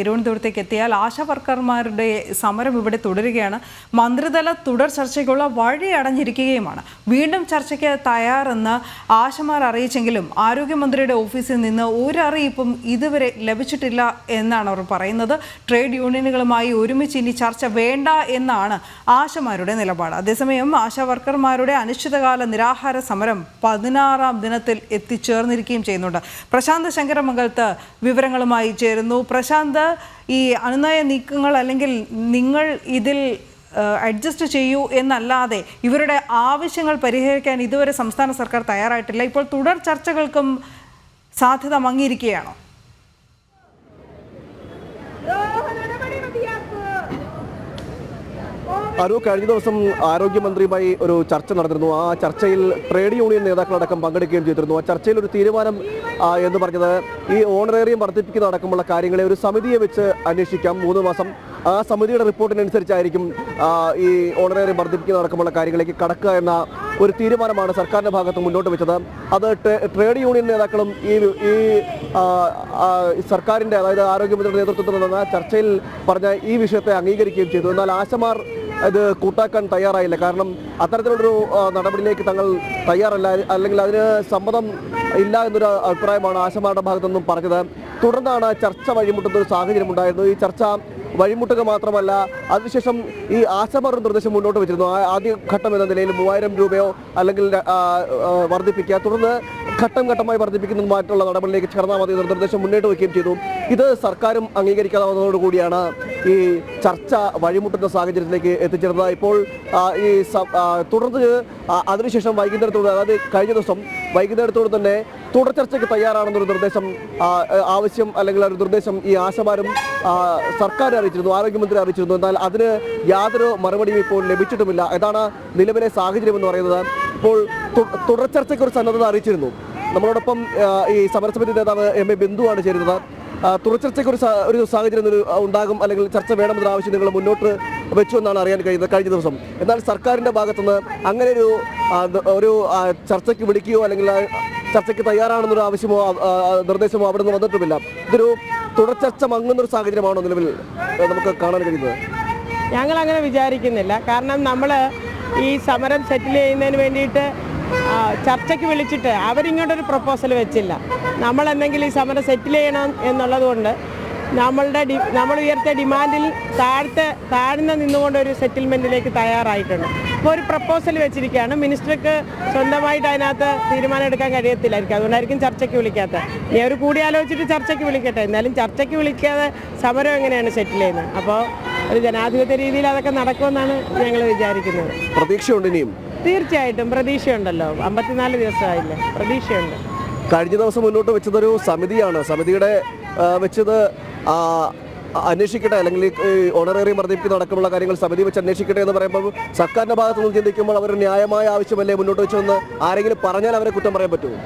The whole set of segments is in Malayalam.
തിരുവനന്തപുരത്തേക്ക് എത്തിയാൽ ആശാ വർക്കർമാരുടെ സമരം ഇവിടെ തുടരുകയാണ്. മന്ത്രിതല തുടർ ചർച്ചയ്ക്കുള്ള വഴി അടഞ്ഞിരിക്കുകയുമാണ്. വീണ്ടും ചർച്ചയ്ക്ക് തയ്യാറെന്ന് ആശമാർ അറിയിച്ചെങ്കിലും ആരോഗ്യമന്ത്രിയുടെ ഓഫീസിൽ നിന്ന് ഒരറിയിപ്പും ഇതുവരെ ലഭിച്ചിട്ടില്ല എന്നാണ് അവർ പറയുന്നത്. ട്രേഡ് യൂണിയനുകളുമായി ഒരുമിച്ച് ഇനി ചർച്ച വേണ്ട എന്നാണ് ആശമാരുടെ നിലപാട്. അതേസമയം ആശാ വർക്കർമാരുടെ അനിശ്ചിതകാല നിരാഹാര സമരം 16ാം ദിനത്തിൽ എത്തിച്ചേർന്നിരിക്കുകയും ചെയ്യുന്നുണ്ട്. പ്രശാന്ത് ശങ്കരമംഗലത്ത് വിവരങ്ങളുമായി ചേരുന്നു. പ്രശാന്ത്, ഈ അനുനയ നീക്കങ്ങൾ അല്ലെങ്കിൽ നിങ്ങൾ ഇതിൽ അഡ്ജസ്റ്റ് ചെയ്യൂ എന്നല്ലാതെ ഇവരുടെ ആവശ്യങ്ങൾ പരിഹരിക്കാൻ ഇതുവരെ സംസ്ഥാന സർക്കാർ തയ്യാറായിട്ടില്ല. ഇപ്പോൾ തുടർ ചർച്ചകൾക്കും സാധ്യത മങ്ങിയിരിക്കുകയാണോ? കഴിഞ്ഞ ദിവസം ആരോഗ്യമന്ത്രിയുമായി ഒരു ചർച്ച നടന്നിരുന്നു. ആ ചർച്ചയിൽ ട്രേഡ് യൂണിയൻ നേതാക്കളടക്കം പങ്കെടുക്കുകയും ചെയ്തിരുന്നു. ആ ചർച്ചയിൽ ഒരു തീരുമാനം എന്ന് പറഞ്ഞത് ഈ ഓണറേറിയം വർദ്ധിപ്പിക്കുന്ന അടക്കമുള്ള കാര്യങ്ങളെ ഒരു സമിതിയെ വെച്ച് അന്വേഷിക്കാം 3 മാസം. ആ സമിതിയുടെ റിപ്പോർട്ടിനനുസരിച്ചായിരിക്കും ഈ ഓണറേറിയം വർദ്ധിപ്പിക്കുന്ന അടക്കമുള്ള കാര്യങ്ങളിലേക്ക് കടക്കുക എന്ന ഒരു തീരുമാനമാണ് സർക്കാരിൻ്റെ ഭാഗത്ത് മുന്നോട്ട് വെച്ചത്. അത് ട്രേഡ് യൂണിയൻ നേതാക്കളും ഈ സർക്കാരിൻ്റെ, അതായത് ആരോഗ്യമന്ത്രിയുടെ നേതൃത്വത്തിൽ നടന്ന ചർച്ചയിൽ പറഞ്ഞ ഈ വിഷയത്തെ അംഗീകരിക്കുകയും ചെയ്തു. എന്നാൽ ആശമാർ ഇത് കൂട്ടാക്കാൻ തയ്യാറായില്ല. കാരണം അത്തരത്തിലുള്ളൊരു നടപടിയിലേക്ക് തങ്ങൾ തയ്യാറല്ല, അല്ലെങ്കിൽ അതിന് സമ്മതം ഇല്ല എന്നൊരു അഭിപ്രായമാണ് ആശമാരുടെ ഭാഗത്തുനിന്നും പറഞ്ഞത്. തുടർന്നാണ് ചർച്ച വഴിമുട്ടുന്ന ഒരു സാഹചര്യം ഉണ്ടായിരുന്നു. ഈ ചർച്ച വഴിമുട്ടുക മാത്രമല്ല, അതിനുശേഷം ഈ ആശമാർ നിർദ്ദേശം മുന്നോട്ട് വെച്ചിരുന്നു. ആദ്യ ഘട്ടം എന്ന നിലയിൽ 3000 രൂപയോ അല്ലെങ്കിൽ വർദ്ധിപ്പിക്കുക, തുടർന്ന് ഘട്ടം ഘട്ടമായി വർദ്ധിപ്പിക്കുന്നതുമായിട്ടുള്ള നടപടിയിലേക്ക് ചേർന്നാൽ മതി എന്ന നിർദ്ദേശം മുന്നോട്ട് വയ്ക്കുകയും ചെയ്തു. ഇത് സർക്കാരും അംഗീകരിക്കാവുന്നതോടുകൂടിയാണ് ഈ ചർച്ച വഴിമുട്ടുന്ന സാഹചര്യത്തിലേക്ക് എത്തിച്ചേർന്നത്. ഇപ്പോൾ ഈ തുടർന്ന് അതിനുശേഷം വൈകുന്നേരത്തോട്, അതായത് കഴിഞ്ഞ ദിവസം വൈകുന്നേരത്തോട് തന്നെ തുടർ ചർച്ചയ്ക്ക് തയ്യാറാണെന്നൊരു നിർദ്ദേശം ആവശ്യം, അല്ലെങ്കിൽ ഒരു നിർദ്ദേശം ഈ ആശമാരും സർക്കാർ അറിയിച്ചിരുന്നു, ആരോഗ്യമന്ത്രി അറിയിച്ചിരുന്നു. എന്നാൽ അതിന് യാതൊരു മറുപടിയും ഇപ്പോൾ ലഭിച്ചിട്ടുമില്ല. ഇതാണ് നിലവിലെ സാഹചര്യം എന്ന് പറയുന്നത്. ഇപ്പോൾ തുടർ ചർച്ചയ്ക്ക് ഒരു സന്നദ്ധത അറിയിച്ചിരുന്നു. നമ്മളോടൊപ്പം ഈ സമരസമിതി നേതാവ് എം.എ. ബിന്ദുവാണ് ചേരുന്നത്. തുടർച്ചയ്ക്ക് ഒരു സാഹചര്യം ഉണ്ടാകും, അല്ലെങ്കിൽ ചർച്ച വേണമെന്നൊരു ആവശ്യം നിങ്ങൾ മുന്നോട്ട് വെച്ചു എന്നാണ് അറിയാൻ കഴിയുന്നത് കഴിഞ്ഞ ദിവസം. എന്നാൽ സർക്കാരിൻ്റെ ഭാഗത്തുനിന്ന് അങ്ങനെ ഒരു ചർച്ചയ്ക്ക് വിളിക്കുകയോ അല്ലെങ്കിൽ ചർച്ചയ്ക്ക് തയ്യാറാണെന്നൊരു ആവശ്യമോ നിർദ്ദേശമോ അവിടെ നിന്ന് വന്നിട്ടുമില്ല. ഇതൊരു തുടർച്ചർച്ച മങ്ങുന്നൊരു സാഹചര്യമാണോ നിലവിൽ നമുക്ക് കാണാൻ കഴിയുന്നത്? ഞങ്ങൾ അങ്ങനെ വിചാരിക്കുന്നില്ല. കാരണം നമ്മൾ ഈ സമരം സെറ്റിൽ ചെയ്യുന്നതിന് വേണ്ടിയിട്ട് ചർച്ചയ്ക്ക് വിളിച്ചിട്ട് അവരിങ്ങോട്ടൊരു പ്രപ്പോസൽ വെച്ചില്ല. നമ്മൾ എന്തെങ്കിലും ഈ സമരം സെറ്റിൽ ചെയ്യണം എന്നുള്ളത് കൊണ്ട് നമ്മൾ ഉയർത്തിയ ഡിമാൻഡിൽ താഴ്ന്ന നിന്നുകൊണ്ട് ഒരു സെറ്റിൽമെൻറ്റിലേക്ക് തയ്യാറായിട്ടുണ്ട്. ഇപ്പോൾ ഒരു പ്രപ്പോസൽ വെച്ചിരിക്കുകയാണ്. മിനിസ്റ്റർക്ക് സ്വന്തമായിട്ട് അതിനകത്ത് തീരുമാനം എടുക്കാൻ കഴിയത്തില്ലായിരിക്കും, അതുകൊണ്ടായിരിക്കും ചർച്ചയ്ക്ക് വിളിക്കാത്തത്. ഇനി അവർ കൂടിയാലോചിച്ചിട്ട് ചർച്ചയ്ക്ക് വിളിക്കട്ടെ. എന്നാലും ചർച്ചയ്ക്ക് വിളിക്കാതെ സമരം എങ്ങനെയാണ് സെറ്റിൽ ചെയ്യുന്നത്? അപ്പോൾ ഒരു ജനാധിപത്യ രീതിയിൽ അതൊക്കെ നടക്കുമെന്നാണ് ഞങ്ങൾ വിചാരിക്കുന്നത്. പ്രതീക്ഷയുണ്ട് ഇനിയും? തീർച്ചയായിട്ടും പ്രതീക്ഷയുണ്ടല്ലോ. 54 ദിവസമായില്ലേ, പ്രതീക്ഷയുണ്ട്. കഴിഞ്ഞ ദിവസം മുന്നോട്ട് വെച്ചതൊരു സമിതിയാണ്. സമിതിയുടെ വെച്ചത് അന്വേഷിക്കട്ടെ, അല്ലെങ്കിൽ ഓണറേറിയം വർദ്ധിപ്പിക്കുന്ന അടക്കമുള്ള കാര്യങ്ങൾ സമിതി വെച്ച് അന്വേഷിക്കട്ടെ എന്ന് പറയുമ്പോൾ സർക്കാരിൻ്റെ ഭാഗത്തു നിന്ന് ചിന്തിക്കുമ്പോൾ അവർ ന്യായമായ ആവശ്യമല്ലേ മുന്നോട്ട് വെച്ചതെന്ന് ആരെങ്കിലും പറഞ്ഞാൽ അവരെ കുറ്റം പറയാൻ പറ്റുമോ?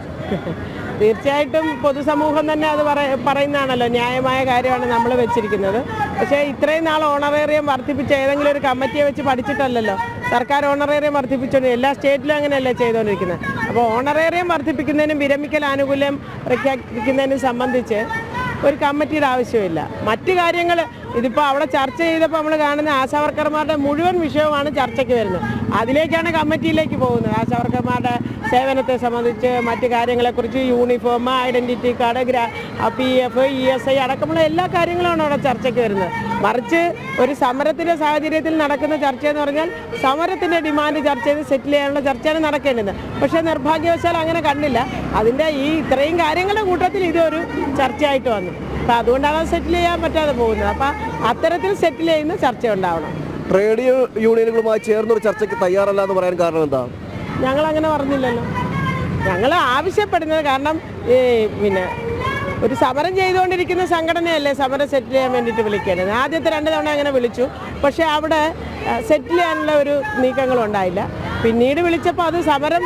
തീർച്ചയായിട്ടും പൊതുസമൂഹം തന്നെ അത് പറയുന്നതാണല്ലോ, ന്യായമായ കാര്യമാണ് നമ്മൾ വെച്ചിരിക്കുന്നത്. പക്ഷേ ഇത്രയും നാൾ ഓണറേറിയം വർദ്ധിപ്പിച്ച ഏതെങ്കിലും ഒരു കമ്മിറ്റിയെ വെച്ച് പഠിച്ചിട്ടല്ലല്ലോ സർക്കാർ ഓണറേറിയം വർദ്ധിപ്പിച്ചുകൊണ്ട്. എല്ലാ സ്റ്റേറ്റിലും അങ്ങനെയല്ലേ ചെയ്തുകൊണ്ടിരിക്കുന്നത്. അപ്പോൾ ഓണറേറിയം വർദ്ധിപ്പിക്കുന്നതിനും വിരമിക്കൽ ആനുകൂല്യം പ്രഖ്യാപിക്കുന്നതിനും സംബന്ധിച്ച് ഒരു കമ്മിറ്റിയുടെ ആവശ്യമില്ല. മറ്റു കാര്യങ്ങൾ ഇതിപ്പോൾ അവിടെ ചർച്ച ചെയ്തപ്പോൾ നമ്മൾ കാണുന്ന ആശാവർക്കർമാരുടെ മുഴുവൻ വിഷയമാണ് ചർച്ചയ്ക്ക് വരുന്നത്. അതിലേക്കാണ് കമ്മിറ്റിയിലേക്ക് പോകുന്നത്. ആശാവർക്കർമാരുടെ സേവനത്തെ സംബന്ധിച്ച് മറ്റു കാര്യങ്ങളെക്കുറിച്ച്, uniform, identity card, PF, ESI അടക്കമുള്ള എല്ലാ കാര്യങ്ങളുമാണ് അവിടെ ചർച്ചയ്ക്ക് വരുന്നത്. മറിച്ച് ഒരു സമരത്തിൻ്റെ സാഹചര്യത്തിൽ നടക്കുന്ന ചർച്ചയെന്ന് പറഞ്ഞാൽ സമരത്തിൻ്റെ ഡിമാൻഡ് ചർച്ച ചെയ്ത് സെറ്റിൽ ചെയ്യാനുള്ള ചർച്ചയാണ് നടക്കേണ്ടത്. പക്ഷേ നിർഭാഗ്യവശാൽ അങ്ങനെ കണ്ടില്ല. അതിൻ്റെ ഈ ഇത്രയും കാര്യങ്ങളുടെ കൂട്ടത്തിൽ ഇതൊരു ചർച്ചയായിട്ട് വന്നു. അപ്പം അതുകൊണ്ടാണ് സെറ്റിൽ ചെയ്യാൻ പറ്റാതെ പോകുന്നത്. അപ്പം അത്തരത്തിൽ സെറ്റിൽ ചെയ്യുന്ന ചർച്ച ഉണ്ടാവണം. ട്രേഡ് യൂണിയനുകളുമായി ചേർന്നൊരു ചർച്ചയ്ക്ക് തയ്യാറല്ല എന്ന് പറയാൻ കാരണം എന്താ? ഞങ്ങളങ്ങനെ പറഞ്ഞില്ലല്ലോ. ഞങ്ങൾ ആവശ്യപ്പെടുന്നത്, കാരണം പിന്നെ ഒരു സമരം ചെയ്തുകൊണ്ടിരിക്കുന്ന സംഘടനയല്ലേ സമരം സെറ്റിൽ ചെയ്യാൻ വേണ്ടിയിട്ട് വിളിക്കേണ്ടത്. ആദ്യത്തെ 2 തവണ അങ്ങനെ വിളിച്ചു, പക്ഷേ അവിടെ സെറ്റിൽ ചെയ്യാനുള്ള ഒരു നീക്കങ്ങളുണ്ടായില്ല. പിന്നീട് വിളിച്ചപ്പോൾ അത് സമരം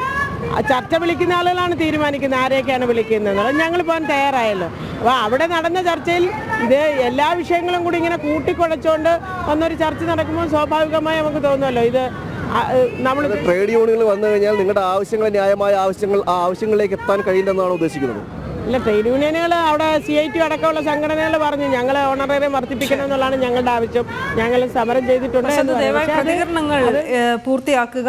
ചർച്ച വിളിക്കുന്ന ആളുകളാണ് തീരുമാനിക്കുന്നത് ആരെയൊക്കെയാണ് വിളിക്കുന്നത്. ഞങ്ങൾ പോകാൻ തയ്യാറായല്ലോ. അപ്പോൾ അവിടെ നടന്ന ചർച്ചയിൽ ഇത് എല്ലാ വിഷയങ്ങളും കൂടി ഇങ്ങനെ കൂട്ടിക്കുഴച്ചുകൊണ്ട് വന്നൊരു ചർച്ച നടക്കുമ്പോൾ സ്വാഭാവികമായി നമുക്ക് തോന്നുമല്ലോ ഇത് നമ്മൾ ട്രേഡ് യൂണിയനുകൾ വന്നു കഴിഞ്ഞാൽ നിങ്ങളുടെ ആവശ്യങ്ങൾ, ന്യായമായ ആവശ്യങ്ങൾ, ആ ആവശ്യങ്ങളിലേക്ക് എത്താൻ കഴിയില്ലെന്നാണ് ഉദ്ദേശിക്കുന്നത്. ഇല്ല, ട്രേഡ് യൂണിയനുകൾ അവിടെ CIT അടക്കമുള്ള സംഘടനകൾ പറഞ്ഞു ഞങ്ങൾ ഓണറേറിയം വർദ്ധിപ്പിക്കണം എന്നുള്ളതാണ് ഞങ്ങളുടെ ആവശ്യം, ഞങ്ങൾ സമരം ചെയ്തിട്ടുണ്ട്. പ്രതികരണങ്ങൾ പൂർത്തിയാക്കുക.